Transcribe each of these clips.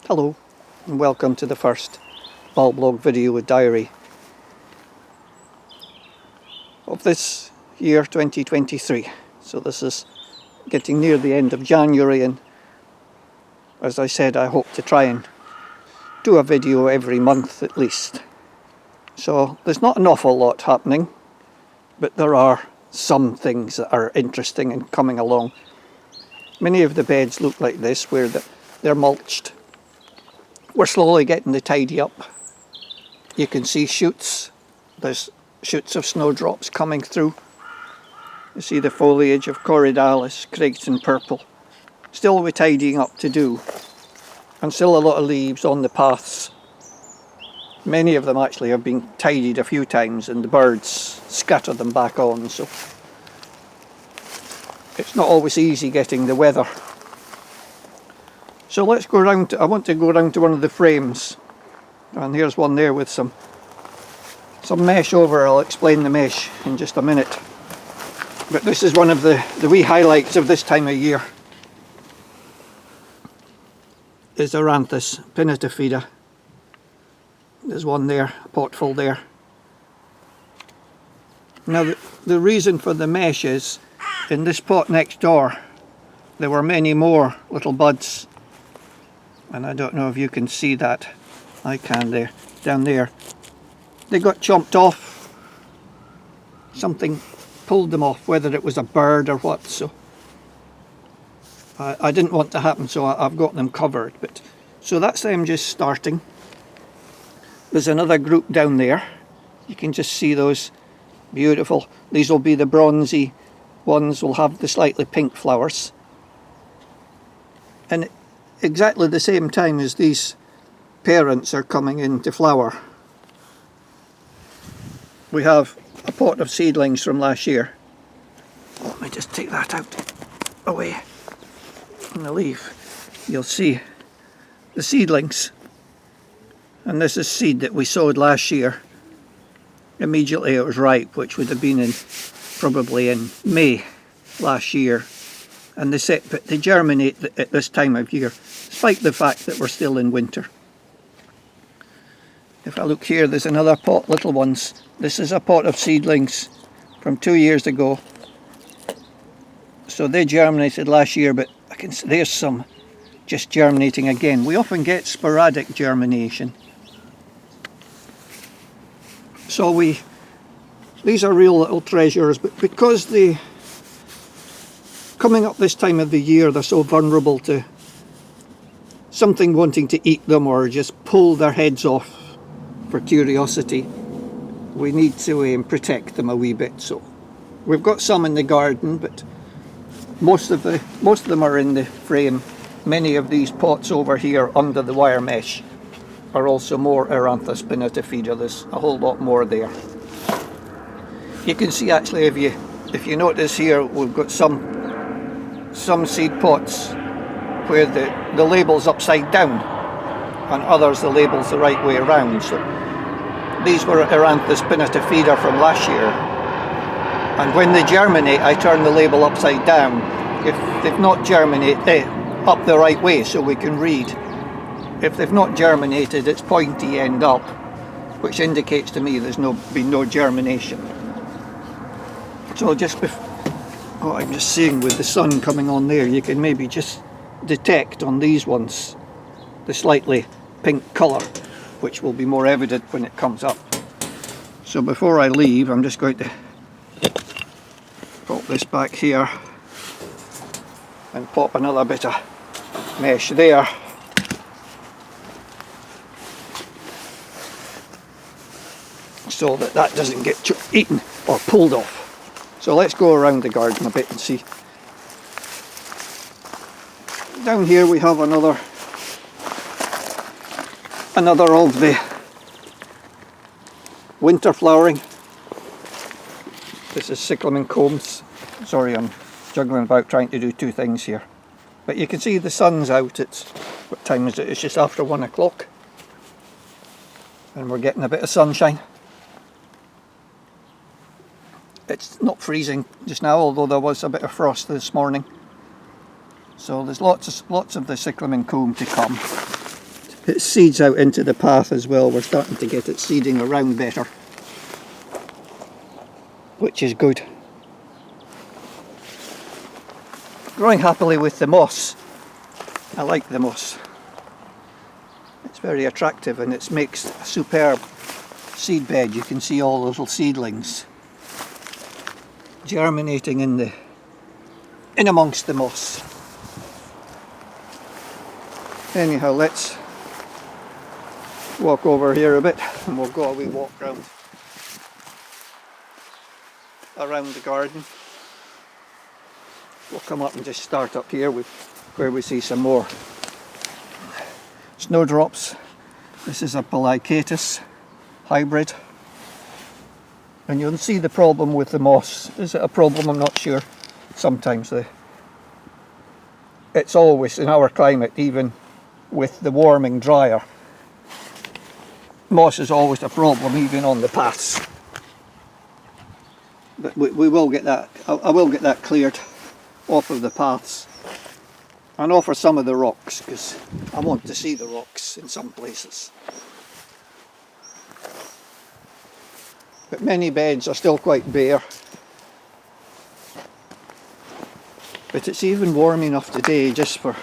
Hello and welcome to the first bulb log video with diary of this year 2023. So this is getting near the end of January, and as I said, I hope to try and do a video every month at least. So there's not an awful lot happening, but there are some things that are interesting and coming along. Many of the beds look like this where they're mulched. We're slowly getting the tidy up. You can see shoots. There's shoots of snowdrops coming through. You see the foliage of Corydalis, Creighton purple. Still with tidying up to do. And still a lot of leaves on the paths. Many of them actually have been tidied a few times and the birds scatter them back on. So it's not always easy getting the weather. So let's go around. I want to go around to one of the frames, and here's one there with some mesh over. I'll explain the mesh in just a minute. But this is one of the wee highlights of this time of year. Is Eranthis pinnatifida. There's one there, a potful there. Now the reason for the mesh is, in this pot next door there were many more little buds. And I don't know if you can see that. I can there, down there. They got chomped off. Something pulled them off, whether it was a bird or what. So I didn't want to happen, so I've got them covered. But so that's them just starting. There's another group down there. You can just see those beautiful. These will be the bronzy ones. Will have the slightly pink flowers. And exactly the same time as these parents are coming into flower, we have a pot of seedlings from last year. Let me just take that out, away from the leaf. You'll see the seedlings, and this is seed that we sowed last year. Immediately it was ripe, which would have been probably in May last year. And they germinate at this time of year, despite the fact that we're still in winter. If I look here, there's another pot, little ones. This is a pot of seedlings from 2 years ago. So they germinated last year, but I can see there's some just germinating again. We often get sporadic germination. So these are real little treasures, but because coming up this time of the year, they're so vulnerable to something wanting to eat them or just pull their heads off for curiosity. We need to protect them a wee bit. So we've got some in the garden, but most of them are in the frame. Many of these pots over here under the wire mesh are also more Eranthis pinnatifida. There's a whole lot more there. You can see actually, if you notice here, we've got some seed pots where the label's upside down, and others the label's the right way around. So these were Eranthis pinnatifida from last year, and when they germinate I turn the label upside down. If they've not germinated, up the right way so we can read. If they've not germinated, it's pointy end up, which indicates to me there's been no germination. So just before, oh, I'm just seeing with the sun coming on there, you can maybe just detect on these ones the slightly pink colour, which will be more evident when it comes up. So before I leave, I'm just going to pop this back here and pop another bit of mesh there. So that doesn't get eaten or pulled off. So let's go around the garden a bit and see. Down here we have another of the winter flowering. This is cyclamen combs. Sorry, I'm juggling about trying to do two things here. But you can see the sun's out. What time is it? It's just after 1 o'clock. And we're getting a bit of sunshine. It's not freezing just now, although there was a bit of frost this morning. So there's lots of the cyclamen comb to come. It seeds out into the path as well. We're starting to get it seeding around better, which is good. Growing happily with the moss. I like the moss. It's very attractive and it makes a superb seed bed. You can see all the little seedlings germinating in amongst the moss. Anyhow, let's walk over here a bit and we'll go a wee walk around the garden. We'll come up and just start up here where we see some more snowdrops. This is a Polychaetus hybrid. And you'll see the problem with the moss. Is it a problem? I'm not sure. Sometimes it's always in our climate, even with the warming drier, moss is always a problem, even on the paths. But we will get that. I will get that cleared off of the paths and off of some of the rocks, because I want to see the rocks in some places. But many beds are still quite bare. But it's even warm enough today just for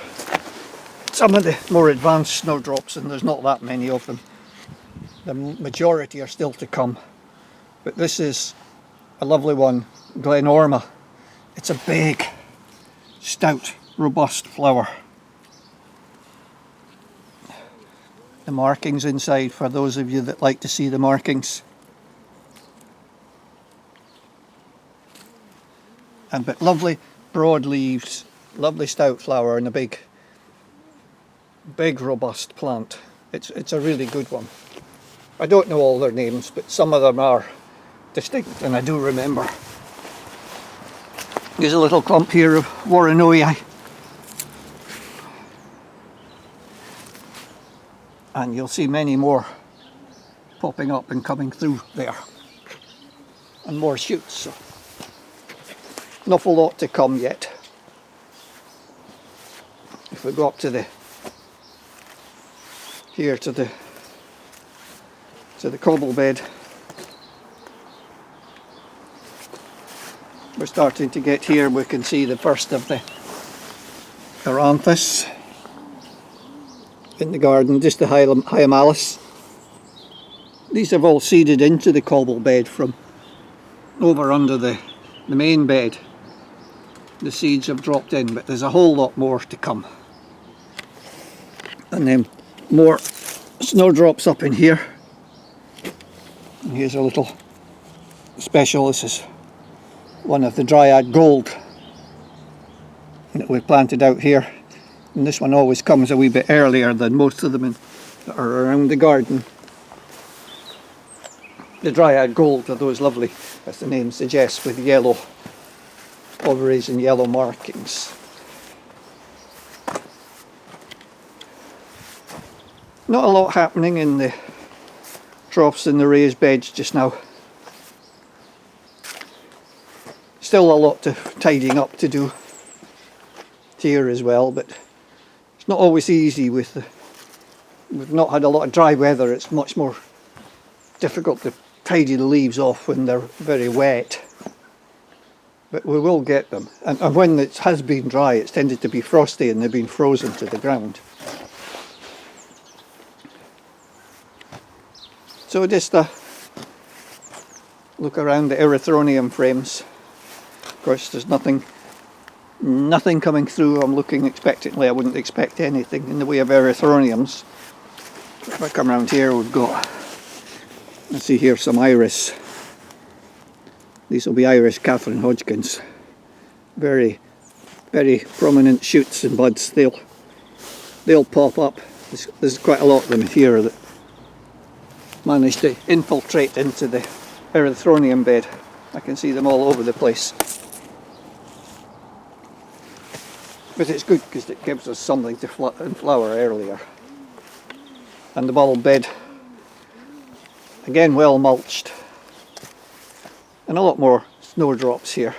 some of the more advanced snowdrops, and there's not that many of them. The majority are still to come. But this is a lovely one, Glenorma. It's a big, stout, robust flower. The markings inside, for those of you that like to see the markings. But lovely broad leaves, lovely stout flower, and a big robust plant. It's a really good one. I don't know all their names, but some of them are distinct and I do remember. There's a little clump here of Warrenoi, and you'll see many more popping up and coming through there, and more shoots. So an awful lot to come yet. If we go up to the cobble bed, we're starting to get here. We can see the first of the Eranthis in the garden, just the Hyamalis. These have all seeded into the cobble bed from over under the main bed. The seeds have dropped in, but there's a whole lot more to come. And then more snowdrops up in here. And here's a little special. This is one of the Dryad Gold that we planted out here. And this one always comes a wee bit earlier than most of them that are around the garden. The Dryad Gold are those lovely, as the name suggests, with yellow ovaries and yellow markings. Not a lot happening in the troughs in the raised beds just now. Still a lot to tidying up to do here as well, but it's not always easy with we've not had a lot of dry weather. It's much more difficult to tidy the leaves off when they're very wet. But we will get them. And when it has been dry, it's tended to be frosty and they've been frozen to the ground. So just look around the erythronium frames. Of course, there's nothing coming through. I'm looking expectantly. I wouldn't expect anything in the way of erythroniums. If I come around here, we've got, let's see here, some iris. These will be Iris Catherine Hodgkins. Very, very prominent shoots and buds. They'll pop up. There's quite a lot of them here that managed to infiltrate into the erythronium bed. I can see them all over the place. But it's good because it gives us something to flower earlier. And the bulb bed, again well mulched. And a lot more snowdrops here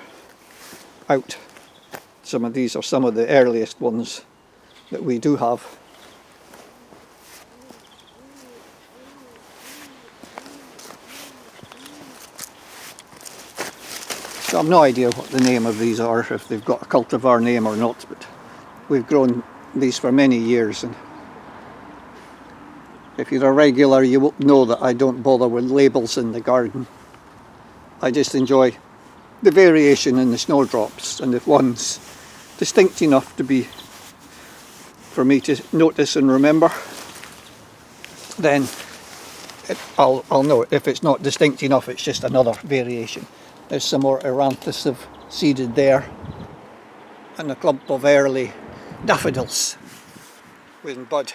out. Some of these are some of the earliest ones that we do have. So I've no idea what the name of these are, if they've got a cultivar name or not, but we've grown these for many years, and if you're a regular you will know that I don't bother with labels in the garden. I just enjoy the variation in the snowdrops, and if one's distinct enough to be for me to notice and remember, then I'll know it. If it's not distinct enough, it's just another variation. There's some more Eranthis have seeded there, and a clump of early daffodils in bud.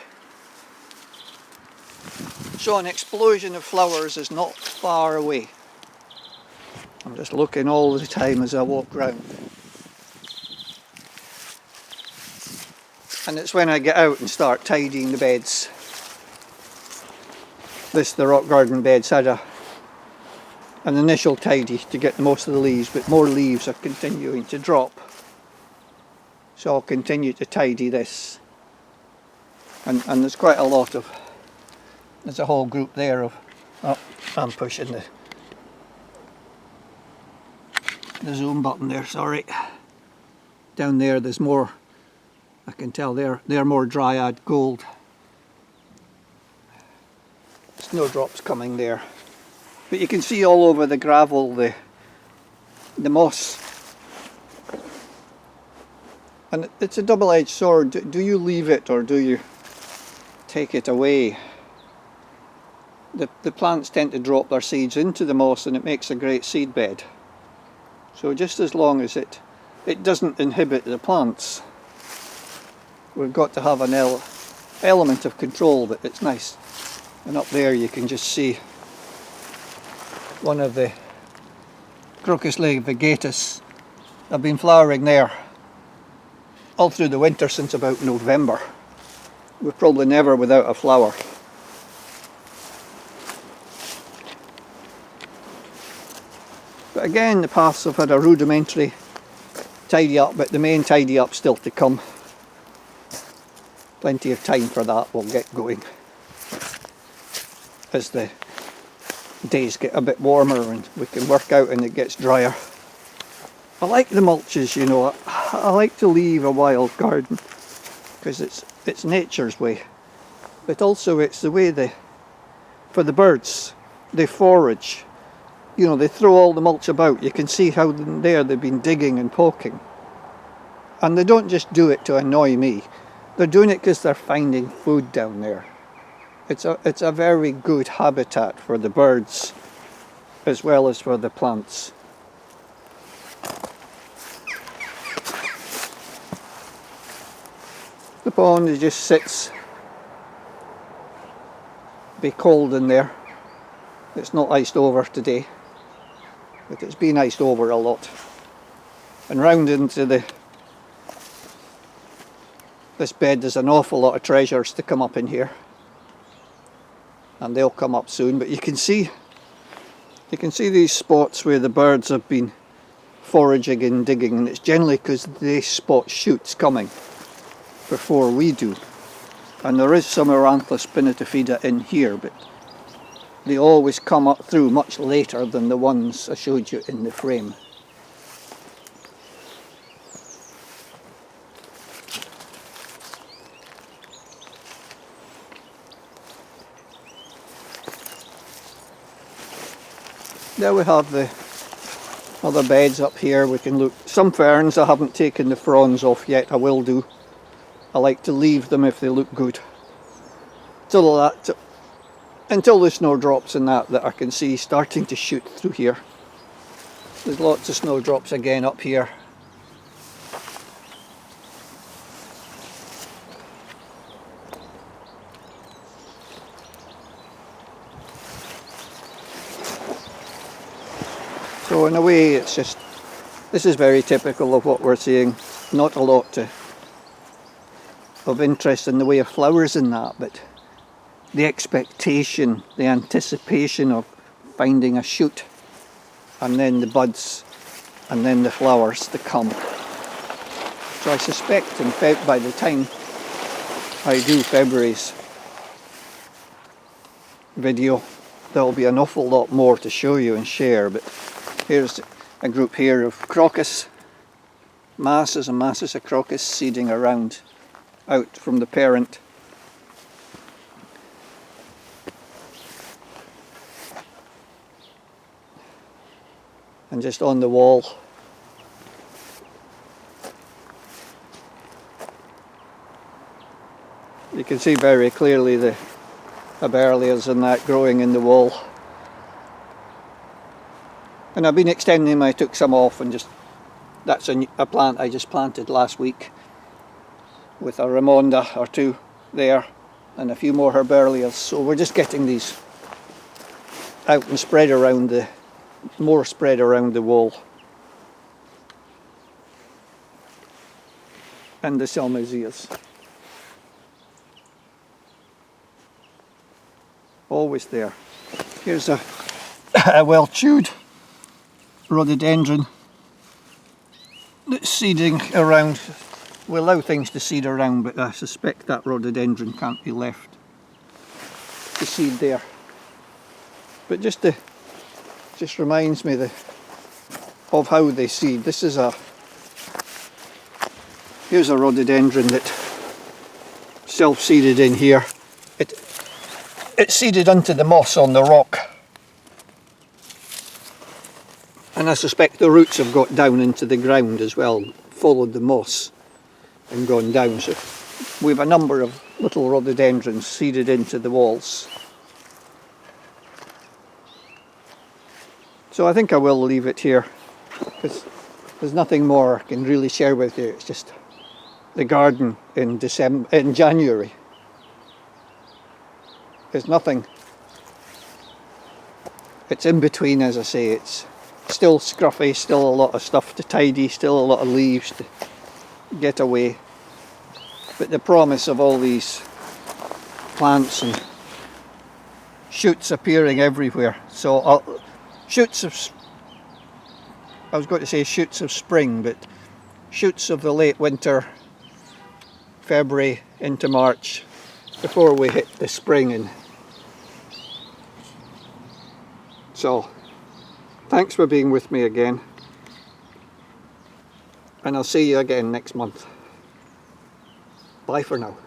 So an explosion of flowers is not far away. I'm just looking all the time as I walk round. And it's when I get out and start tidying the beds. The rock garden beds had an initial tidy to get most of the leaves, but more leaves are continuing to drop. So I'll continue to tidy this. And there's quite a lot of, there's a whole group there of, oh, I'm pushing the zoom button there, sorry. Down there there's more, I can tell they're more dryad gold. Snowdrops coming there. But you can see all over the gravel the moss. And it's a double-edged sword. Do you leave it or do you take it away? The plants tend to drop their seeds into the moss and it makes a great seed bed. So just as long as it doesn't inhibit the plants, we've got to have an element of control, but it's nice. And up there you can just see one of the Crocus levigatus. I've been flowering there all through the winter since about November. We're probably never without a flower. But again, the paths have had a rudimentary tidy up, but the main tidy up still to come. Plenty of time for that, we'll get going as the days get a bit warmer and we can work out and it gets drier. I like the mulches, you know. I like to leave a wild garden because it's nature's way, but also it's the way for the birds, they forage. You know, they throw all the mulch about. You can see how they've been digging and poking, and they don't just do it to annoy me. They're doing it because they're finding food down there. It's a very good habitat for the birds as well as for the plants. The pond just sits, be cold in there. It's not iced over today, but it's been iced over a lot. And round into this bed there's an awful lot of treasures to come up in here. And they'll come up soon, but you can see these spots where the birds have been foraging and digging, and it's generally because they spot shoots coming before we do. And there is some Eranthis pinnatifida in here, but they always come up through much later than the ones I showed you in the frame. There we have the other beds up here. We can look. Some ferns I haven't taken the fronds off yet. I will do. I like to leave them if they look good. Until the snowdrops and that I can see starting to shoot through here. There's lots of snowdrops again up here. So in a way it's just, this is very typical of what we're seeing. Not a lot of interest in the way of flowers in that, but the expectation, the anticipation of finding a shoot, and then the buds, and then the flowers to come. So I suspect by the time I do February's video, there'll be an awful lot more to show you and share, but a group here of crocus, masses and masses of crocus seeding around out from the parent. And just on the wall, you can see very clearly the aberlias and that growing in the wall. And I've been extending them. I took some off and just, that's a plant I just planted last week with a Ramonda or two there and a few more herbarias. So we're just getting these out and spread around the, more spread around the wall. And the Salmasias. Always there. Here's a well chewed rhododendron that's seeding around. We allow things to seed around, but I suspect that rhododendron can't be left to seed there. But just reminds me of how they seed. This is here's a rhododendron that self-seeded in here. It seeded into the moss on the rock. And I suspect the roots have got down into the ground as well, followed the moss and gone down. So we have a number of little rhododendrons seeded into the walls. So I think I will leave it here, because there's nothing more I can really share with you. It's just the garden in January. There's nothing. It's in between, as I say. It's still scruffy, still a lot of stuff to tidy, still a lot of leaves to get away. But the promise of all these plants and shoots appearing everywhere. So shoots of, I was going to say shoots of spring, but shoots of the late winter, February into March, before we hit the spring. And so thanks for being with me again, and I'll see you again next month. Bye for now.